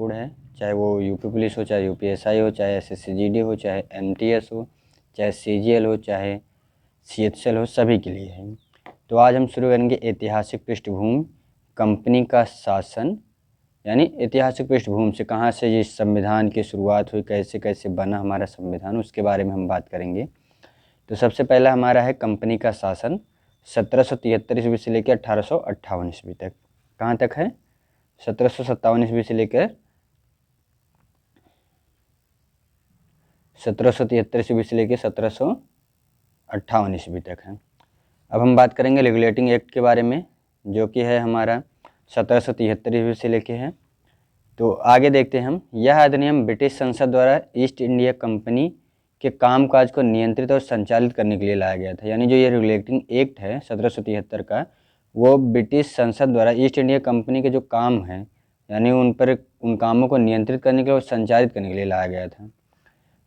महत्वपूर्ण है, चाहे वो यूपी पुलिस हो, चाहे यूपीएसआई हो, चाहे एसएससी-जीडी हो, चाहे एमटीएस हो, चाहे सीजीएल हो, चाहे सीएचएल हो, सभी के लिए है। तो आज हम शुरू करेंगे ऐतिहासिक पृष्ठभूमि, कंपनी का शासन, यानी ऐतिहासिक पृष्ठभूमि से कहाँ से ये संविधान की शुरुआत हुई, कैसे कैसे बना हमारा संविधान, उसके बारे में हम बात करेंगे। तो सबसे पहला हमारा है कंपनी का शासन 1773 ईस्वी से लेकर 1858 ईस्वी तक। कहाँ तक है? 1757 ईस्वी से लेकर 1773 ईस्वी से लेकर 1758 ईस्वी तक है। अब हम बात करेंगे रेगुलेटिंग एक्ट के बारे में, जो कि है हमारा 1773 ईस्वी से लेके है। तो आगे देखते हैं हम। यह अधिनियम ब्रिटिश संसद द्वारा ईस्ट इंडिया कंपनी के कामकाज को नियंत्रित और संचालित करने के लिए लाया गया था। यानी जो ये रेगुलेटिंग एक्ट है 1773 का, वो ब्रिटिश संसद द्वारा ईस्ट इंडिया कंपनी के जो काम हैं, यानी उन कामों को नियंत्रित करने के लिए और संचालित करने के लिए लाया गया था।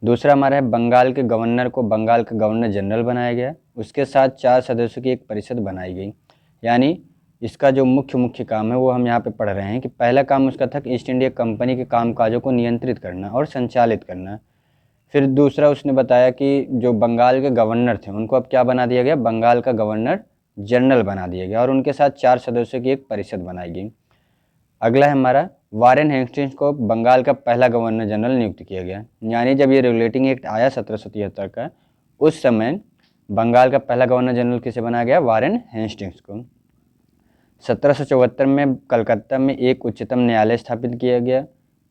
दूसरा हमारा है बंगाल के गवर्नर को बंगाल का गवर्नर जनरल बनाया गया। उसके साथ 4 सदस्यों की एक परिषद बनाई गई। यानी इसका जो मुख्य काम है वो हम यहाँ पे पढ़ रहे हैं कि पहला काम उसका था कि ईस्ट इंडिया कंपनी के कामकाजों को नियंत्रित करना और संचालित करना। फिर दूसरा उसने बताया कि जो बंगाल के गवर्नर थे उनको अब क्या बना दिया गया, बंगाल का गवर्नर जनरल बना दिया गया और उनके साथ 4 सदस्यों की एक परिषद बनाई गई। अगला है हमारा वारेन हेस्टिंग्स को बंगाल का पहला गवर्नर जनरल नियुक्त किया गया। यानी जब ये रेगुलेटिंग एक्ट आया 1773 का, उस समय बंगाल का पहला गवर्नर जनरल किसे बनाया गया, वारेन हेस्टिंग्स को। 1774 में कलकत्ता में एक उच्चतम न्यायालय स्थापित किया गया।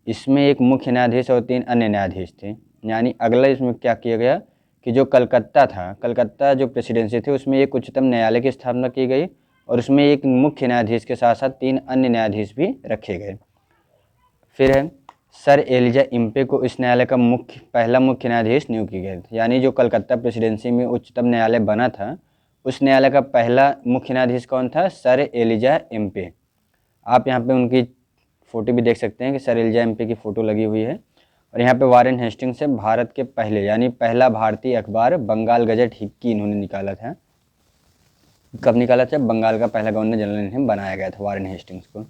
इसमें एक मुख्य न्यायाधीश और 3 अन्य न्यायाधीश थे। यानी अगला इसमें क्या किया गया कि जो कलकत्ता था, कलकत्ता जो प्रेसिडेंसी थी, उसमें एक उच्चतम न्यायालय की स्थापना की गई और उसमें एक मुख्य न्यायाधीश के साथ साथ 3 अन्य न्यायाधीश भी रखे गए। फिर है सर एलिजा इम्पे को इस न्यायालय का पहला मुख्य न्यायाधीश नियुक्त किया गया था। यानी जो कलकत्ता प्रेसिडेंसी में उच्चतम न्यायालय बना था, उस न्यायालय का पहला मुख्य न्यायाधीश कौन था, सर एलिजा इम्पे। आप यहाँ पे उनकी फ़ोटो भी देख सकते हैं कि सर एलिजा इम्पे की फ़ोटो लगी हुई है। और यहाँ पे वारेन हेस्टिंग्स से भारत के पहले, यानी पहला भारतीय अखबार बंगाल गजट हिक्की इन्होंने निकाला था। कब निकाला था? बंगाल का पहला गवर्नर जनरल इन्हें बनाया गया था, वारेन हेस्टिंग्स को।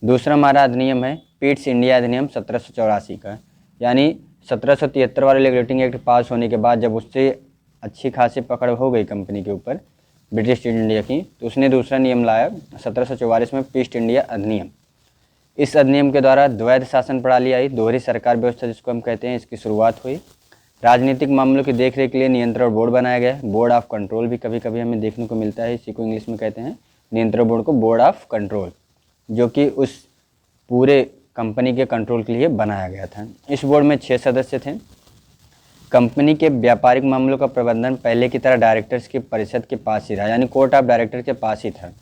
दूसरा हमारा अधिनियम है पिट्स इंडिया अधिनियम 1784 का। यानी 1773 वाले रेगुलेटिंग एक्ट पास होने के बाद जब उससे अच्छी खासी पकड़ हो गई कंपनी के ऊपर ब्रिटिश ईस्ट इंडिया की, तो उसने दूसरा नियम लाया 1744 में पिट्स इंडिया अधिनियम। इस अधिनियम के द्वारा द्वैध शासन प्रणाली आई, दोहरी सरकार व्यवस्था जिसको हम कहते हैं, इसकी शुरुआत हुई। राजनीतिक मामलों की देखरेख के लिए नियंत्रण बोर्ड बनाया गया। बोर्ड ऑफ कंट्रोल भी कभी कभी हमें देखने को मिलता है, इसी को इंग्लिश में कहते हैं नियंत्रण बोर्ड को, बोर्ड ऑफ कंट्रोल, जो कि उस पूरे कंपनी के कंट्रोल के लिए बनाया गया था। इस बोर्ड में 6 सदस्य थे। कंपनी के व्यापारिक मामलों का प्रबंधन पहले की तरह डायरेक्टर्स की परिषद के पास ही रहा, यानी कोर्ट ऑफ डायरेक्टर के पास ही था।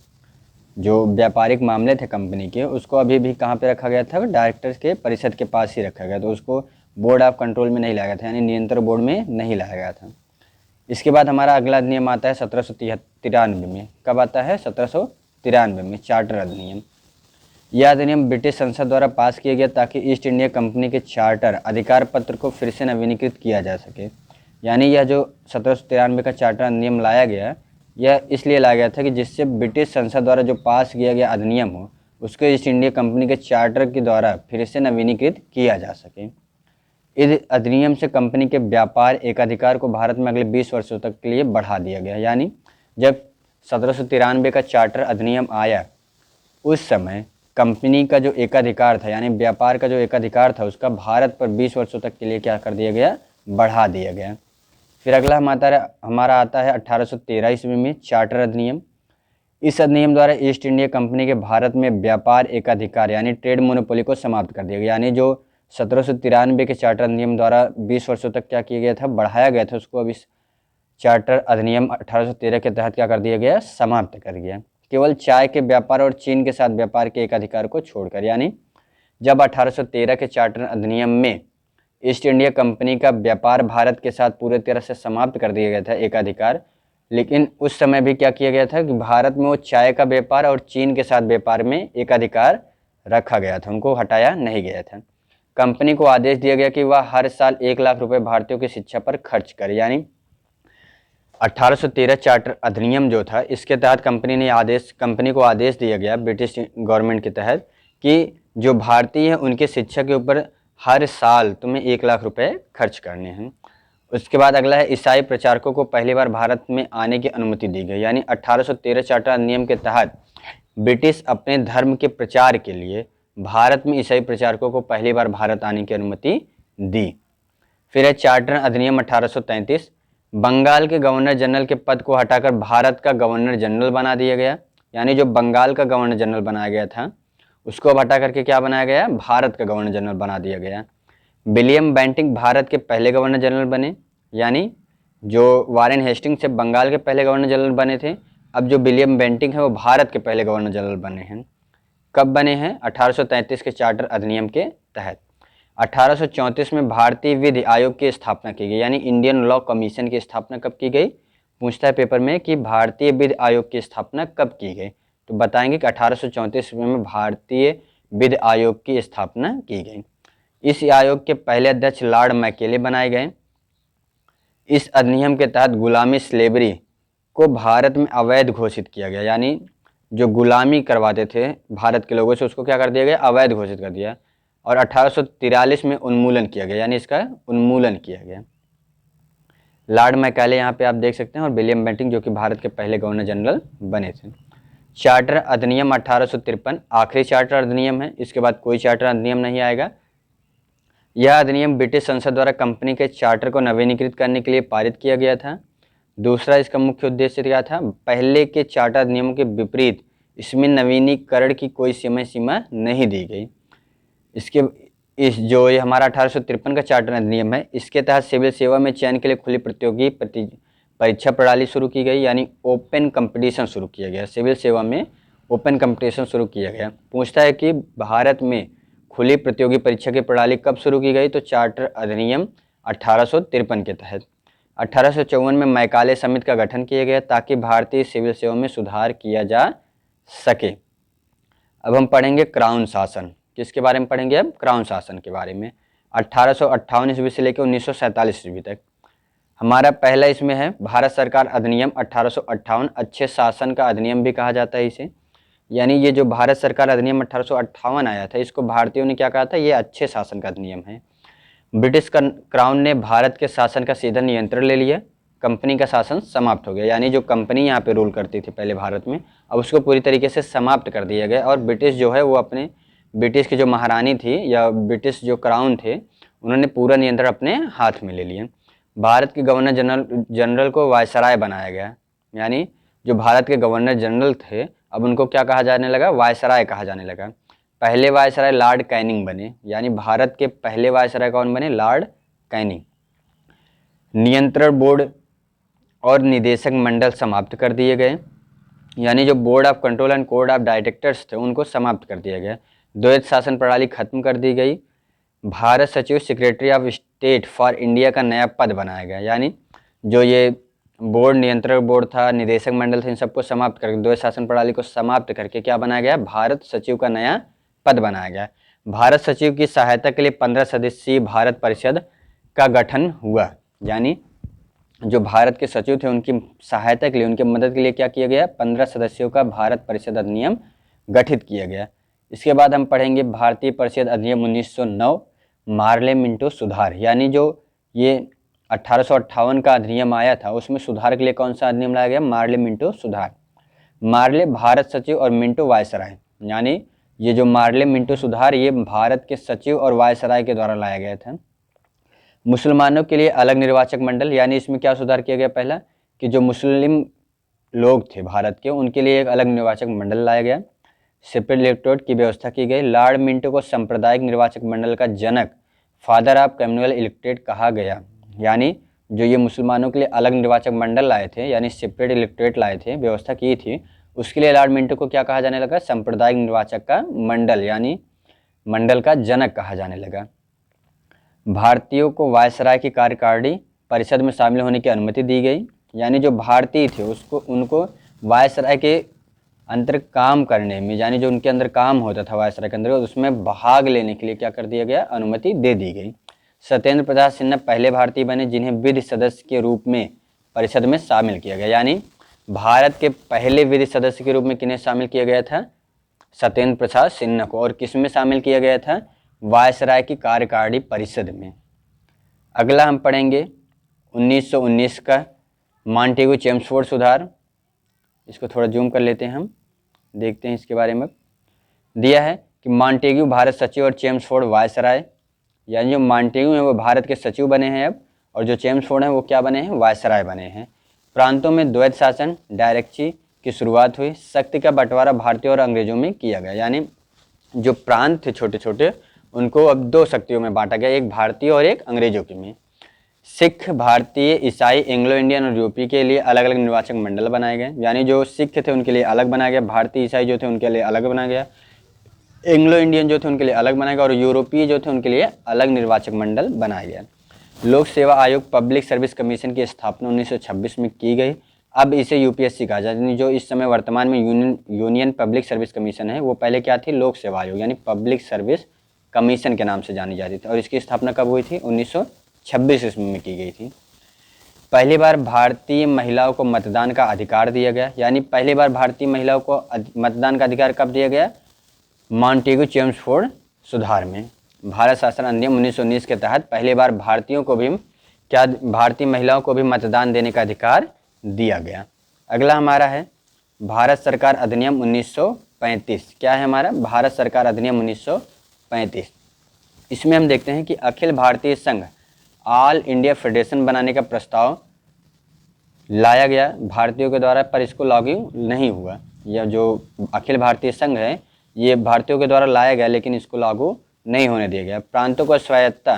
जो व्यापारिक मामले थे कंपनी के, उसको अभी भी कहाँ पे रखा गया था, डायरेक्टर्स के परिषद के पास ही रखा गया। तो उसको बोर्ड ऑफ कंट्रोल में नहीं लाया गया था, यानी नियंत्रण बोर्ड में नहीं लाया गया था। इसके बाद हमारा अगला अधिनियम आता है 1793 में। कब आता है? 1793 में, चार्टर अधिनियम। यह अधिनियम ब्रिटिश संसद द्वारा पास किया गया ताकि ईस्ट इंडिया कंपनी के चार्टर अधिकार पत्र को फिर से नवीनीकृत किया जा सके। यानी यह जो 1793 का चार्टर अधिनियम लाया गया, यह इसलिए लाया गया था कि जिससे ब्रिटिश संसद द्वारा जो पास किया गया अधिनियम हो, उसको ईस्ट इंडिया कंपनी के चार्टर के द्वारा फिर से नवीनीकृत किया जा सके। इस अधिनियम से कंपनी के व्यापार एकाधिकार को भारत में अगले 20 वर्षों तक के लिए बढ़ा दिया गया। यानी जब 1793 का चार्टर अधिनियम आया, उस समय कंपनी का जो एकाधिकार था, यानी व्यापार का जो एकाधिकार था, उसका भारत पर 20 वर्षों तक के लिए क्या कर दिया गया, बढ़ा दिया गया। फिर अगला हमारा आता है 1813 ईस्वी में चार्टर अधिनियम। इस अधिनियम द्वारा ईस्ट इंडिया कंपनी के भारत में व्यापार एकाधिकार, यानी ट्रेड मोनोपोली को समाप्त कर दिया गया। यानी जो 1793 के चार्टर अधिनियम द्वारा 20 वर्षों तक क्या किया गया था, बढ़ाया गया था, उसको अब इस चार्टर अधिनियम 1813 के तहत क्या कर दिया गया, समाप्त कर दिया। केवल चाय के व्यापार और चीन के साथ व्यापार के एकाधिकार को छोड़कर। यानी जब 1813 के चार्टर अधिनियम में ईस्ट इंडिया कंपनी का व्यापार भारत के साथ पूरे तरह से समाप्त कर दिया गया था एकाधिकार, लेकिन उस समय भी क्या किया गया था कि भारत में वो चाय का व्यापार और चीन के साथ व्यापार में एकाधिकार रखा गया था, उनको हटाया नहीं गया था। कंपनी को आदेश दिया गया कि वह हर साल 1 लाख रुपए भारतीयों की शिक्षा पर खर्च करे। यानी 1813 चार्टर अधिनियम जो था, इसके तहत कंपनी को आदेश दिया गया ब्रिटिश गवर्नमेंट के तहत कि जो भारतीय हैं उनके शिक्षा के ऊपर हर साल तुम्हें 1 लाख रुपए खर्च करने हैं। उसके बाद अगला है ईसाई प्रचारकों को पहली बार भारत में आने की अनुमति दी गई, यानी 1813 चार्टर अधिनियम के तहत ब्रिटिश अपने धर्म के प्रचार के लिए भारत में ईसाई प्रचारकों को पहली बार भारत आने की अनुमति दी। फिर है चार्टर अधिनियम 1833, बंगाल के गवर्नर जनरल के पद को हटाकर भारत का गवर्नर जनरल बना दिया गया, यानी जो बंगाल का गवर्नर जनरल बनाया गया था उसको अब हटा करके क्या बनाया गया, भारत का गवर्नर जनरल बना दिया गया। विलियम बेंटिंक भारत के पहले गवर्नर जनरल बने, यानी जो वारेन हेस्टिंग्स से बंगाल के पहले गवर्नर जनरल बने थे, अब जो विलियम बेंटिंक है वो भारत के पहले गवर्नर जनरल बने हैं। कब बने हैं, 1833 के चार्टर अधिनियम के तहत। 1834 में भारतीय विधि आयोग की स्थापना की गई, यानी इंडियन लॉ कमीशन की स्थापना कब की गई, पूछता है पेपर में कि भारतीय विधि आयोग की स्थापना कब की गई, तो बताएंगे कि 1834 में भारतीय विधि आयोग की स्थापना की गई। इस आयोग के पहले अध्यक्ष लॉर्ड मैकेले बनाए गए। इस अधिनियम के तहत गुलामी स्लेवरी को भारत में अवैध घोषित किया गया, यानी जो गुलामी करवाते थे भारत के लोगों से उसको क्या कर दिया गया, अवैध घोषित कर दिया। और 1843 में उन्मूलन किया गया, यानी इसका उन्मूलन किया गया। लॉर्ड मैकाले यहाँ पे आप देख सकते हैं, और विलियम बेंटिंक जो कि भारत के पहले गवर्नर जनरल बने थे। चार्टर अधिनियम 1853 आखिरी चार्टर अधिनियम है, इसके बाद कोई चार्टर अधिनियम नहीं आएगा। यह अधिनियम ब्रिटिश संसद द्वारा कंपनी के चार्टर को नवीनीकृत करने के लिए पारित किया गया था। दूसरा इसका मुख्य उद्देश्य क्या था, पहले के चार्टर अधिनियमों के विपरीत इसमें नवीनीकरण की कोई समय सीमा नहीं दी गई। जो ये हमारा 1853 का चार्टर अधिनियम है, इसके तहत सिविल सेवा में चयन के लिए खुली प्रतियोगी परीक्षा प्रणाली शुरू की गई, यानी ओपन कंपटीशन शुरू किया गया। सिविल सेवा में ओपन कंपटीशन शुरू किया गया। पूछता है कि भारत में खुली प्रतियोगी परीक्षा की प्रणाली कब शुरू की गई, तो चार्टर अधिनियम 1853 के तहत। 1854 में मैकाले समिति का गठन किया गया ताकि भारतीय सिविल सेवा में सुधार किया जा सके। अब हम पढ़ेंगे क्राउन शासन। किसके बारे में पढ़ेंगे, अब क्राउन शासन के बारे में। 1858 ईस्वी से लेकर 1947 ईस्वी तक हमारा पहला इसमें है भारत सरकार अधिनियम 1858, अच्छे शासन का अधिनियम भी कहा जाता है इसे, यानी ये जो भारत सरकार अधिनियम 1858 आया था इसको भारतीयों ने क्या कहा था, ये अच्छे शासन का अधिनियम है। ब्रिटिश क्राउन ने भारत के शासन का सीधा नियंत्रण ले लिया, कंपनी का शासन समाप्त हो गया, यानी जो कंपनी यहाँ पे रूल करती थी पहले भारत में, अब उसको पूरी तरीके से समाप्त कर दिया गया। और ब्रिटिश जो है वो अपने ब्रिटिश की जो महारानी थी या ब्रिटिश जो क्राउन थे उन्होंने पूरा नियंत्रण अपने हाथ में ले लिया। भारत के गवर्नर जनरल को वायसराय बनाया गया, यानी जो भारत के गवर्नर जनरल थे अब उनको क्या कहा जाने लगा, वायसराय कहा जाने लगा। पहले वायसराय लॉर्ड कैनिंग बने, यानी भारत के पहले वायसराय कौन बने, लॉर्ड कैनिंग। नियंत्रण बोर्ड और निदेशक मंडल समाप्त कर दिए गए, यानी जो board of control and code of directors थे उनको समाप्त कर दिया गया। द्वैध शासन प्रणाली खत्म कर दी गई। भारत सचिव secretary of state for India का नया पद बनाया गया, यानी जो ये बोर्ड नियंत्रक बोर्ड था, निदेशक मंडल था, इन सबको समाप्त करके द्वैध शासन प्रणाली को समाप्त करके क्या बनाया गया, भारत सचिव का नया पद बनाया गया। भारत सचिव की सहायता के लिए 15 सदस्यीय भारत परिषद का गठन हुआ, यानी जो भारत के सचिव थे उनकी सहायता के लिए, उनकी मदद के लिए क्या किया गया, 15 सदस्यों का भारत परिषद अधिनियम गठित किया गया। इसके बाद हम पढ़ेंगे भारतीय परिषद अधिनियम 1909 मार्ले मिंटो सुधार, यानी जो ये 1858 का अधिनियम आया था उसमें सुधार के लिए कौन सा अधिनियम लाया गया, मार्ले मिंटो सुधार। मार्ले भारत सचिव और मिंटो वायसराय, यानी ये जो मार्ले मिंटो सुधार ये भारत के सचिव और वायसराय के द्वारा लाया गया था। मुसलमानों के लिए अलग निर्वाचक मंडल, यानी इसमें क्या सुधार किया गया, पहला कि जो मुस्लिम लोग थे भारत के उनके लिए एक अलग निर्वाचक मंडल लाया गया। सेपरेट इलेक्टोरेट की व्यवस्था की गई। लॉर्ड मिंटो को सांप्रदायिक निर्वाचक मंडल का जनक, फादर ऑफ कम्युनल इलेक्टोरेट कहा गया, यानी जो ये मुसलमानों के लिए अलग निर्वाचक मंडल लाए थे, यानी सेपरेट इलेक्टोरेट लाए थे, व्यवस्था की थी, उसके लिए लॉर्ड मिंटो को क्या कहा जाने लगा, सांप्रदायिक निर्वाचक का मंडल, यानी मंडल का जनक कहा जाने लगा। भारतीयों को वायसराय की कार्यकारिणी परिषद में शामिल होने की अनुमति दी गई, यानी जो भारतीय थे उनको वायसराय के अंतर काम करने में, यानी जो उनके अंदर काम होता था वायसराय के अंदर, उसमें भाग लेने के लिए क्या कर दिया गया, अनुमति दे दी गई। सत्येंद्र प्रसाद सिन्हा पहले भारतीय बने जिन्हें विधि सदस्य के रूप में परिषद में शामिल किया गया, यानी भारत के पहले विधि सदस्य के रूप में किन्हें शामिल किया गया था, सत्येंद्र प्रसाद सिन्हा को। और किस में शामिल किया गया था? वायसराय की कार्यकारिणी परिषद में। अगला हम पढ़ेंगे 1919 का मॉन्टेगू चेम्सफोर्ड सुधार। इसको थोड़ा जूम कर लेते हैं, हम देखते हैं इसके बारे में। दिया है कि मॉन्टेगू भारत सचिव और चेम्सफोर्ड वायसराय, यानी जो मॉन्टेगू हैं वो भारत के सचिव बने हैं अब, और जो चेम्सफोर्ड हैं वो क्या बने हैं? वायसराय बने हैं। प्रांतों में द्वैत शासन डायरेक्ची की शुरुआत हुई। शक्ति का बंटवारा भारतीयों और अंग्रेजों में किया गया, यानी जो प्रांत थे छोटे छोटे उनको अब दो शक्तियों में बांटा गया, एक भारतीय और एक अंग्रेजों के में। सिख, भारतीय, ईसाई, एंग्लो इंडियन और यूरोपीय के लिए अलग अलग निर्वाचक मंडल बनाए गए, यानी जो सिख थे उनके लिए अलग बनाया गया, भारतीय ईसाई जो थे उनके लिए अलग बनाया गया, एंग्लो इंडियन जो थे उनके लिए अलग बनाया गया, और यूरोपीय जो थे उनके लिए अलग निर्वाचक मंडल बनाया गया। लोक सेवा आयोग पब्लिक सर्विस कमीशन की स्थापना 1926 में की गई। अब इसे यूपीएससी कहा जाता है। जो इस समय वर्तमान में यूनियन पब्लिक सर्विस कमीशन है, वो पहले क्या थी? लोक सेवा आयोग, यानी पब्लिक सर्विस कमीशन के नाम से जानी जाती थी। और इसकी स्थापना कब हुई थी? 1926 ईस्वी में की गई थी। पहली बार भारतीय महिलाओं को मतदान का अधिकार दिया गया, यानी पहली बार भारतीय महिलाओं को मतदान का अधिकार कब दिया गया? मॉन्टेगू चेम्सफोर्ड सुधार में। भारत शासन अधिनियम 1919 के तहत पहली बार भारतीयों को भी भारतीय महिलाओं को भी मतदान देने का अधिकार दिया गया। अगला हमारा है भारत सरकार अधिनियम 1935। क्या है हमारा? भारत सरकार अधिनियम 1935। इसमें हम देखते हैं कि अखिल भारतीय संघ ऑल इंडिया फेडरेशन बनाने का प्रस्ताव लाया गया भारतीयों के द्वारा, पर इसको लागू नहीं हुआ। यह जो अखिल भारतीय संघ है ये भारतीयों के द्वारा लाया गया, लेकिन इसको लागू नहीं होने दिया गया। प्रांतों को स्वायत्तता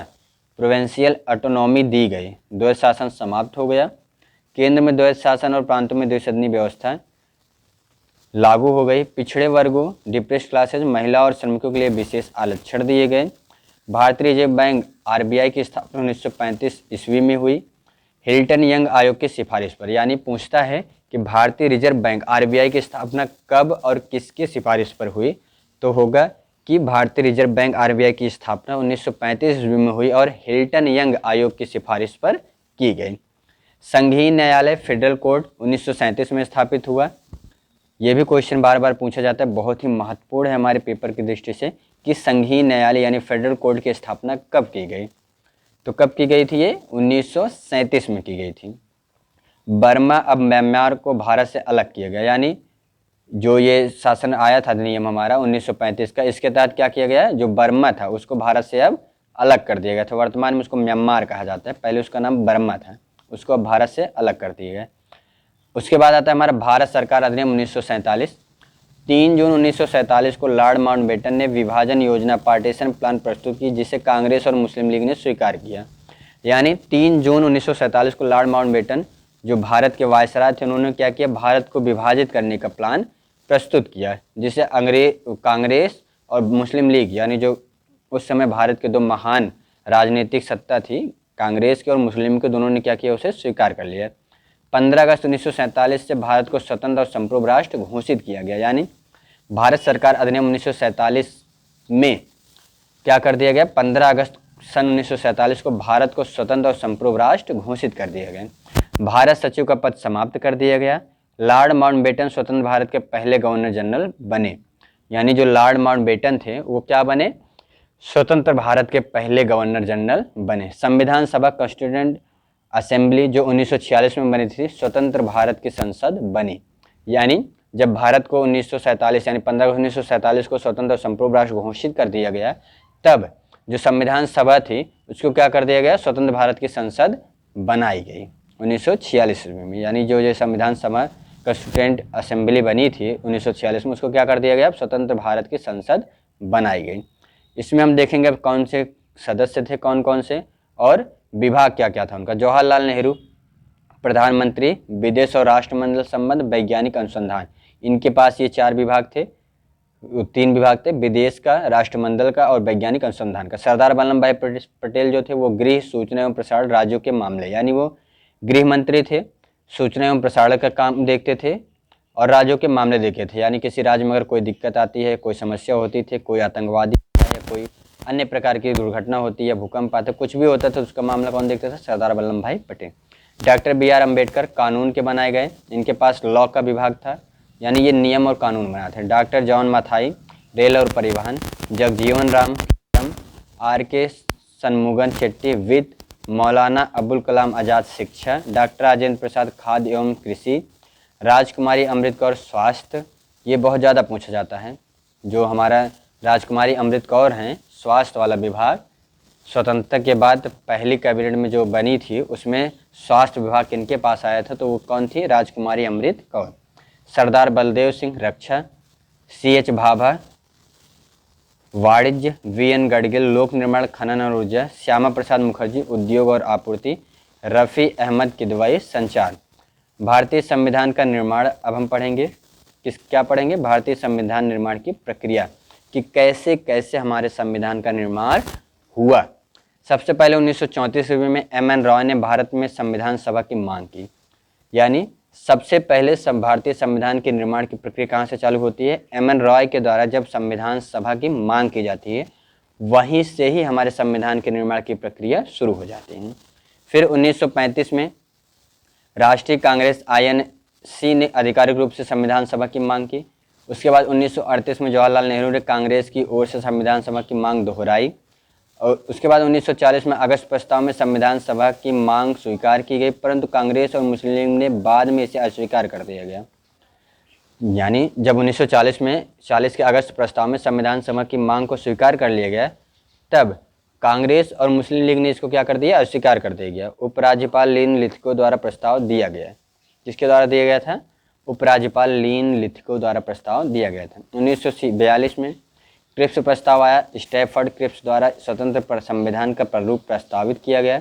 प्रोविंशियल ऑटोनॉमी दी गई। द्वैत शासन समाप्त हो गया। केंद्र में द्वैत शासन और प्रांतों में द्विसदनी व्यवस्था लागू हो गई। पिछड़े वर्गों, डिप्रेस्ड क्लासेज, महिला और श्रमिकों के लिए विशेष आरक्षण दिए गए। भारतीय रिजर्व बैंक आरबीआई की स्थापना 1935 ईस्वी में हुई। हिल्टन यंग आयोग की सिफारिश पर, यानी पूछता है कि भारतीय रिजर्व बैंक आरबीआई की स्थापना कब और किसकी सिफारिश पर हुई, तो होगा कि भारतीय रिजर्व बैंक आरबीआई की स्थापना 1935 ईस्वी में हुई और हिल्टन यंग आयोग की सिफारिश पर की गई। संघीय न्यायालय फेडरल कोर्ट 1937 में स्थापित हुआ। यह भी क्वेश्चन बार बार पूछा जाता है, बहुत ही महत्वपूर्ण है हमारे पेपर की दृष्टि से कि संघीय न्यायालय यानी फेडरल कोर्ट की स्थापना कब की गई। तो कब की गई थी? ये 1937 में की गई थी। बर्मा अब म्यांमार को भारत से अलग किया गया, यानी जो ये शासन आया था अधिनियम हमारा 1935 का, इसके तहत क्या किया गया? जो बर्मा था उसको भारत से अब अलग कर दिया गया था। वर्तमान में उसको म्यांमार कहा जाता है, पहले उसका नाम बर्मा था, उसको अब भारत से अलग कर दिया गया। उसके बाद आता है हमारा भारत सरकार अधिनियम 1947। 3 जून 1947 को लॉर्ड माउंटबेटन ने विभाजन योजना पार्टीशन प्लान प्रस्तुत की, जिसे कांग्रेस और मुस्लिम लीग ने स्वीकार किया। यानी 3 जून 1947 को लॉर्ड माउंटबेटन जो भारत के वायसराय थे उन्होंने क्या किया? भारत को विभाजित करने का प्लान प्रस्तुत किया, जिसे कांग्रेस और मुस्लिम लीग, यानी जो उस समय भारत के दो महान राजनीतिक सत्ता थी, कांग्रेस के और मुस्लिम के, दोनों ने क्या किया? उसे स्वीकार कर लिया। 15 अगस्त 1947 से भारत को स्वतंत्र और संप्रभु राष्ट्र घोषित किया गया, यानी भारत सरकार अधिनियम 1947 में क्या कर दिया गया? 15 अगस्त सन 1947 को भारत को स्वतंत्र और संप्रभु राष्ट्र घोषित कर दिया गया। भारत सचिव का पद समाप्त कर दिया गया। लॉर्ड माउंटबेटन स्वतंत्र भारत के पहले गवर्नर जनरल बने, यानी जो लॉर्ड माउंटबेटन थे वो क्या बने? स्वतंत्र भारत के पहले गवर्नर जनरल बने। संविधान सभा कॉन्स्टिट्यूएंट असेंबली जो 1946 में बनी थी, स्वतंत्र भारत की संसद बनी। यानी जब भारत को 1947 यानी 15 अगस्त 1947 को स्वतंत्र और संप्रभु राष्ट्र घोषित कर दिया गया, तब जो संविधान सभा थी उसको क्या कर दिया गया? स्वतंत्र भारत की संसद बनाई गई 1946 में। यानी जो ये संविधान सभा कॉन्स्टिट्यूएंट असेंबली बनी थी 1946 में, उसको क्या कर दिया गया? स्वतंत्र भारत की संसद बनाई गई। इसमें हम देखेंगे अब कौन से सदस्य थे, कौन कौन से, और विभाग क्या क्या था उनका। जवाहरलाल नेहरू प्रधानमंत्री, विदेश और राष्ट्रमंडल संबंध, वैज्ञानिक अनुसंधान, इनके पास ये 4 विभाग थे, 3 विभाग थे, विदेश का, राष्ट्रमंडल का और वैज्ञानिक अनुसंधान का। सरदार वल्लभ भाई पटेल जो थे वो गृह, सूचना एवं प्रसारण राज्यों के मामले, यानी वो गृह मंत्री थे, सूचना एवं प्रसारण का काम देखते थे और राज्यों के मामले देखते थे। यानी किसी राज्य में अगर कोई दिक्कत आती है, कोई समस्या होती थी, कोई आतंकवादी या कोई अन्य प्रकार की दुर्घटना होती है, भूकंप आता, कुछ भी होता था, उसका मामला कौन देखता था? सरदार वल्लभ भाई पटेल। डॉक्टर BR अम्बेडकर कानून के बनाए गए, इनके पास लॉ का विभाग था। यानी ये नियम और कानून बनाते हैं। डॉक्टर जॉन मथाई रेल और परिवहन, जगजीवन राम आर के सन्मुगन शेट्टी वित्त, मौलाना अबुल कलाम आज़ाद शिक्षा, डॉक्टर राजेंद्र प्रसाद खाद्य एवं कृषि, राजकुमारी अमृत कौर स्वास्थ्य, ये बहुत ज़्यादा पूछा जाता है। जो हमारा राजकुमारी अमृत कौर हैं स्वास्थ्य वाला विभाग, स्वतंत्रता के बाद पहली कैबिनेट में जो बनी थी उसमें स्वास्थ्य विभाग किनके पास आया था, तो वो कौन थी, राजकुमारी अमृत कौर। सरदार बलदेव सिंह रक्षा, CH भाभा वाणिज्य, VN गडगिल लोक निर्माण खनन और ऊर्जा, श्यामा प्रसाद मुखर्जी उद्योग और आपूर्ति, रफ़ी अहमद किदवई संचार। भारतीय संविधान का निर्माण, अब हम पढ़ेंगे क्या पढ़ेंगे, भारतीय संविधान निर्माण की प्रक्रिया कि कैसे कैसे हमारे संविधान का निर्माण हुआ। सबसे पहले 1934 ईस्वी में MN रॉय ने भारत में संविधान सभा की मांग की। यानी सबसे पहले भारतीय संविधान के निर्माण की प्रक्रिया कहाँ से चालू होती है, MN रॉय के द्वारा जब संविधान सभा की मांग की जाती है, वहीं से ही हमारे संविधान के निर्माण की प्रक्रिया शुरू हो जाती है। फिर 1935 में राष्ट्रीय कांग्रेस INC ने आधिकारिक रूप से संविधान सभा की मांग की। उसके बाद 1938 में जवाहरलाल नेहरू ने कांग्रेस की ओर से संविधान सभा की मांग दोहराई और उसके बाद 1940 में अगस्त प्रस्ताव में संविधान सभा की मांग स्वीकार की गई, परंतु कांग्रेस और मुस्लिम लीग ने बाद में इसे अस्वीकार कर दिया गया। यानी जब 1940 के अगस्त प्रस्ताव में संविधान सभा की मांग को स्वीकार कर लिया गया, तब कांग्रेस और मुस्लिम लीग ने इसको क्या कर दिया, अस्वीकार कर दिया गया। उपराज्यपाल लीन लिथको द्वारा प्रस्ताव दिया गया। किसके द्वारा दिया गया था, उपराज्यपाल लीन लिथको द्वारा प्रस्ताव दिया गया था। 1942 में क्रिप्स प्रस्ताव आया। स्टैफर्ड क्रिप्स द्वारा स्वतंत्र संविधान का प्रारूप प्रस्तावित किया गया,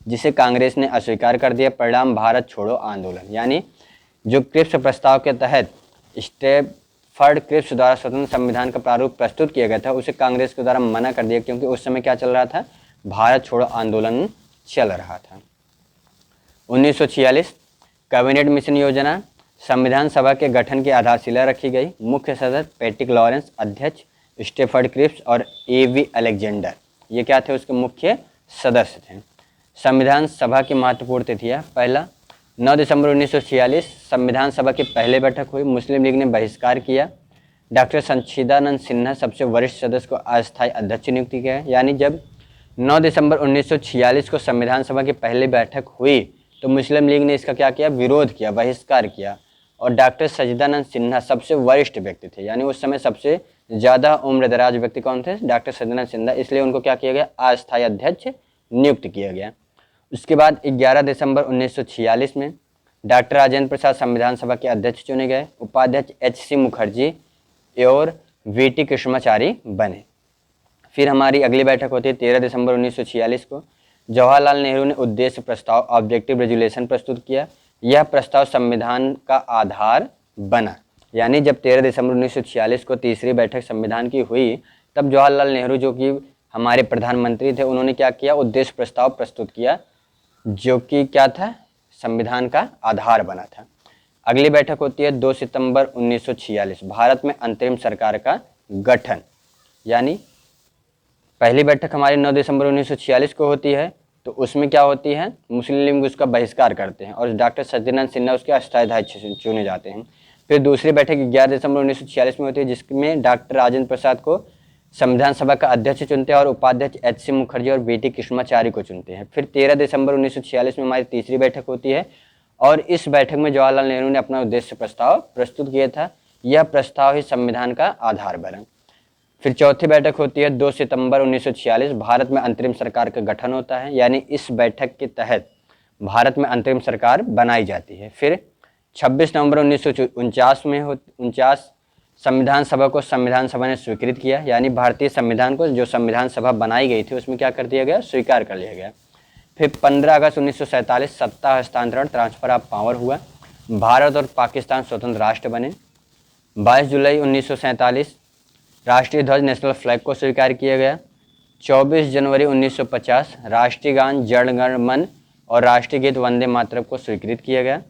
जिसे कांग्रेस ने अस्वीकार कर दिया। परिणाम भारत छोड़ो आंदोलन। यानी जो क्रिप्स प्रस्ताव के तहत स्टैफर्ड क्रिप्स द्वारा स्वतंत्र संविधान का प्रारूप प्रस्तुत किया गया था, उसे कांग्रेस के द्वारा मना कर दिया, क्योंकि उस समय क्या चल रहा था, भारत छोड़ो आंदोलन चल रहा था। 1946 कैबिनेट मिशन योजना, संविधान सभा के गठन की आधारशिला रखी गई। मुख्य सदस्य पैट्रिक लॉरेंस, अध्यक्ष स्टैफर्ड क्रिप्स और AV अलेक्जेंडर, ये क्या थे, उसके मुख्य सदस्य थे। संविधान सभा की महत्वपूर्ण तिथियाँ, पहला 9 दिसंबर 1946 संविधान सभा की पहली बैठक हुई। मुस्लिम लीग ने बहिष्कार किया। डॉक्टर सच्चिदानंद सिन्हा सबसे वरिष्ठ सदस्य को अस्थायी अध्यक्ष नियुक्त किया। यानी जब 9 दिसंबर 1946 को संविधान सभा की पहली बैठक हुई तो मुस्लिम लीग ने इसका क्या किया, विरोध किया, बहिष्कार किया। और डॉक्टर सच्चिदानंद सिन्हा सबसे वरिष्ठ व्यक्ति थे, यानी उस समय सबसे ज़्यादा उम्र दराज व्यक्ति कौन थे, डॉक्टर सच्चिदानंद सिन्हा, इसलिए उनको क्या किया गया, अस्थायी अध्यक्ष नियुक्त किया गया। उसके बाद 11 दिसंबर 1946 में डॉक्टर राजेंद्र प्रसाद संविधान सभा के अध्यक्ष चुने गए। उपाध्यक्ष HC मुखर्जी और VT कृष्णाचारी बने। फिर हमारी अगली बैठक होती है 13 दिसंबर 1946 को। जवाहरलाल नेहरू ने उद्देश्य प्रस्ताव ऑब्जेक्टिव रेजुलेशन प्रस्तुत किया। यह प्रस्ताव संविधान का आधार बना। यानी जब 13 दिसंबर 1946 को तीसरी बैठक संविधान की हुई, तब जवाहरलाल नेहरू जो कि हमारे प्रधानमंत्री थे, उन्होंने क्या किया, उद्देश्य प्रस्ताव प्रस्तुत किया, जो कि क्या था, संविधान का आधार बना था। अगली बैठक होती है 2 सितंबर 1946, भारत में अंतरिम सरकार का गठन। यानी पहली बैठक हमारी 9 दिसंबर 1946 को होती है, तो उसमें क्या होती है, मुस्लिम लीग उसका बहिष्कार करते हैं और डॉक्टर सच्चिदानंद सिन्हा उसके अस्थायी अध्यक्ष चुने जाते हैं। फिर दूसरी बैठक 11 दिसंबर 1946 में होती है, जिसमें डॉक्टर राजेंद्र प्रसाद को संविधान सभा का अध्यक्ष चुनते हैं और उपाध्यक्ष HC मुखर्जी और VT कृष्णाचारी को चुनते हैं। फिर 13 दिसंबर 1946 में हमारी तीसरी बैठक होती है और इस बैठक में जवाहरलाल नेहरू ने अपना उद्देश्य प्रस्ताव प्रस्तुत किया था। यह प्रस्ताव ही संविधान का आधार बना। फिर चौथी बैठक होती है 2 सितंबर 1946, भारत में अंतरिम सरकार का गठन होता है। यानी इस बैठक के तहत भारत में अंतरिम सरकार बनाई जाती है। फिर 26 नवंबर 1949 में 49 संविधान सभा को संविधान सभा ने स्वीकृत किया। यानी भारतीय संविधान को जो संविधान सभा बनाई गई थी उसमें क्या कर दिया गया, स्वीकार कर लिया गया। फिर 15 अगस्त 1947 सत्ता हस्तांतरण, ट्रांसफर ऑफ पावर हुआ। भारत और पाकिस्तान स्वतंत्र राष्ट्र बने। 22 जुलाई 1947 राष्ट्रीय ध्वज नेशनल फ्लैग को स्वीकार किया गया। 24 जनवरी 1950 राष्ट्रीय गान जन गण मन और राष्ट्रीय गीत वंदे मातरम को स्वीकृत किया गया।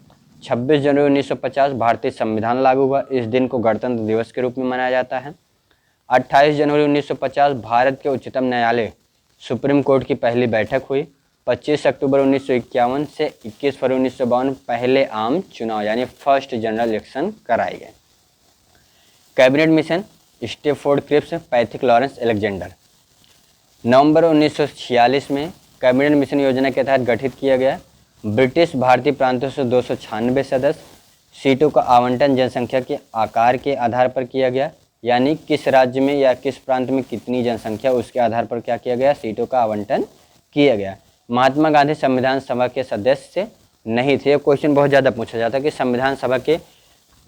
26 जनवरी 1950 भारतीय संविधान लागू हुआ। इस दिन को गणतंत्र दिवस के रूप में मनाया जाता है। 28 जनवरी 1950 भारत के उच्चतम न्यायालय सुप्रीम कोर्ट की पहली बैठक हुई। 25 अक्टूबर 1951 से 21 फरवरी 1952 पहले आम चुनाव यानी फर्स्ट जनरल इलेक्शन कराए गए। Cabinet mission Stafford Cripps Pethick Lawrence Alexander. नवंबर 1946 में कैबिनेट मिशन योजना के तहत गठित किया गया। ब्रिटिश भारतीय प्रांतों से 296 सदस्य। सीटों का आवंटन जनसंख्या के आकार के आधार पर किया गया, यानी किस राज्य में या किस प्रांत में कितनी जनसंख्या उसके आधार पर क्या किया गया, सीटों का आवंटन किया गया। महात्मा गांधी संविधान सभा के सदस्य नहीं थे। क्वेश्चन बहुत ज़्यादा पूछा जाता है कि संविधान सभा के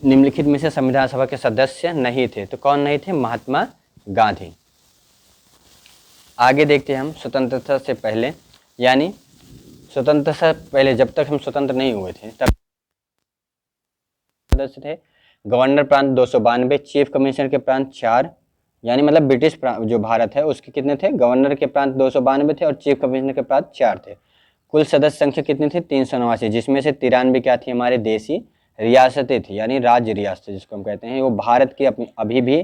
निम्नलिखित में से संविधान सभा के सदस्य नहीं थे, तो कौन नहीं थे? महात्मा गांधी। आगे देखते हैं हम स्वतंत्रता से पहले, यानी स्वतंत्रता से पहले जब तक हम स्वतंत्र नहीं हुए थे तब सदस्य थे। गवर्नर प्रांत 292, चीफ कमिश्नर के प्रांत 4, यानी मतलब ब्रिटिश जो भारत है उसके कितने थे? गवर्नर के प्रांत 292 थे और चीफ कमिश्नर के प्रांत 4 थे। कुल सदस्य संख्या कितनी थी? 389, जिसमें से 93 क्या थी? हमारे देशी रियासतें थी, यानी राज्य रियासतें जिसको हम कहते हैं। वो भारत की अपनी अभी भी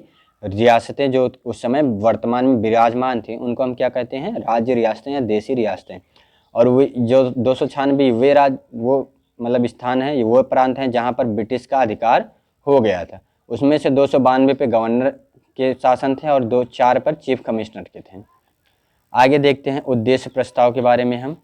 रियासतें जो उस समय वर्तमान में विराजमान थी उनको हम क्या कहते हैं? राज्य रियासतें या देशी रियासतें। और वो जो 296 वे राज्य वो मतलब स्थान है, वो प्रांत हैं जहाँ पर ब्रिटिश का अधिकार हो गया था। उसमें से 292 पे गवर्नर के शासन थे और 4 पर चीफ कमिश्नर के थे। आगे देखते हैं उद्देश्य प्रस्ताव के बारे में हम।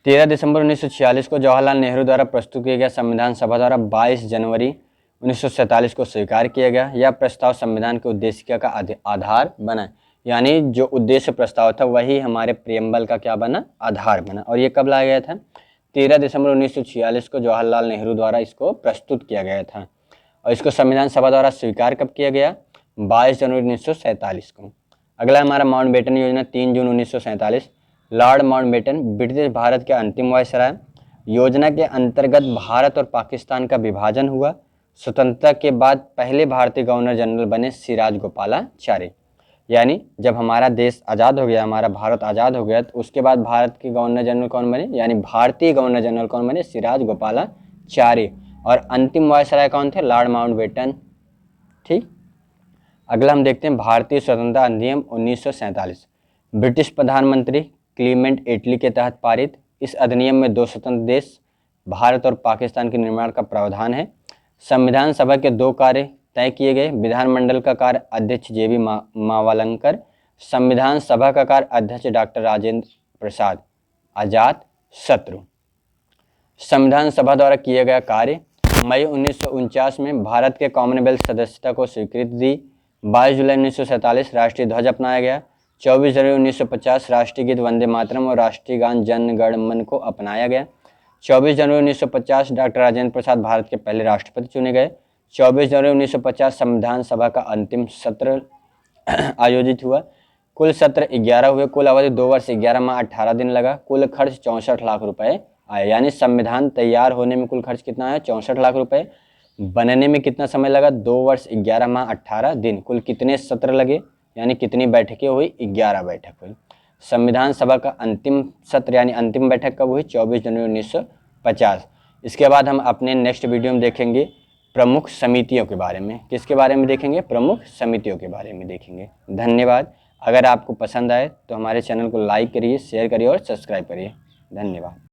13 दिसंबर 1946 को जवाहरलाल नेहरू द्वारा प्रस्तुत किया गया संविधान सभा द्वारा 22 जनवरी 1947 को स्वीकार किया गया। यह प्रस्ताव संविधान के उद्देशिका का आधार बना, यानी जो उद्देश्य प्रस्ताव था वही हमारे प्रियम्बल का क्या बना? आधार बना। और ये कब लाया गया था? 13 दिसंबर 1946 को जवाहरलाल नेहरू द्वारा इसको प्रस्तुत किया गया था। और इसको संविधान सभा द्वारा स्वीकार कब किया गया? 22 जनवरी 1947 को। अगला हमारा माउंटबेटन योजना 3 जून 1947। लॉर्ड माउंटबेटन ब्रिटिश भारत के अंतिम वायसराय। योजना के अंतर्गत भारत और पाकिस्तान का विभाजन हुआ। स्वतंत्रता के बाद पहले भारतीय गवर्नर जनरल बने सिराजगोपालाचारी। यानी जब हमारा देश आज़ाद हो गया, हमारा भारत आज़ाद हो गया, तो उसके बाद भारत के गवर्नर जनरल कौन बने? यानी भारतीय गवर्नर जनरल कौन बने? सिराजगोपालाचारी। और अंतिम वायसराय कौन थे? Lord Mountbatten. ठीक। अगला हम देखते हैं भारतीय स्वतंत्रता अधिनियम 1947। ब्रिटिश प्रधानमंत्री क्लीमेंट एटली के तहत पारित। इस अधिनियम में 2 स्वतंत्र देश भारत और पाकिस्तान के निर्माण का प्रावधान है। संविधान सभा के 2 कार्य तय किए गए। विधानमंडल का कार्य अध्यक्ष JB मावलंकर, संविधान सभा का कार्य अध्यक्ष डॉक्टर राजेंद्र प्रसाद आजाद शत्रु। संविधान सभा द्वारा किया गया कार्य। मई 1949 में भारत के कॉमनवेल्थ सदस्यता को स्वीकृति दी। 22 जुलाई 1947 राष्ट्रीय ध्वज अपनाया गया। 24 जनवरी 1950 राष्ट्रीय गीत वंदे मातरम और राष्ट्रीय गान जन गण मन को अपनाया गया। 24 जनवरी 1950 डॉक्टर राजेंद्र प्रसाद भारत के पहले राष्ट्रपति चुने गए। 24 जनवरी 1950 संविधान सभा का अंतिम सत्र आयोजित हुआ। कुल सत्र 11 हुए। कुल अवधि 2 वर्ष 11 माह 18 दिन लगा। कुल खर्च 64 लाख रुपए आए। यानी संविधान तैयार होने में कुल खर्च कितना आया? 64 लाख रुपए। बनने में कितना समय लगा? 2 वर्ष 11 माह 18 दिन। कुल कितने सत्र लगे? यानी कितनी बैठकें हुई? 11 बैठक हुई। संविधान सभा का अंतिम सत्र यानी अंतिम बैठक कब हुई? 24 जनवरी 1950। इसके बाद हम अपने नेक्स्ट वीडियो में देखेंगे प्रमुख समितियों के बारे में। किसके बारे में देखेंगे? प्रमुख समितियों के बारे में देखेंगे। धन्यवाद। अगर आपको पसंद आए तो हमारे चैनल को लाइक करिए, शेयर करिए और सब्सक्राइब करिए। धन्यवाद।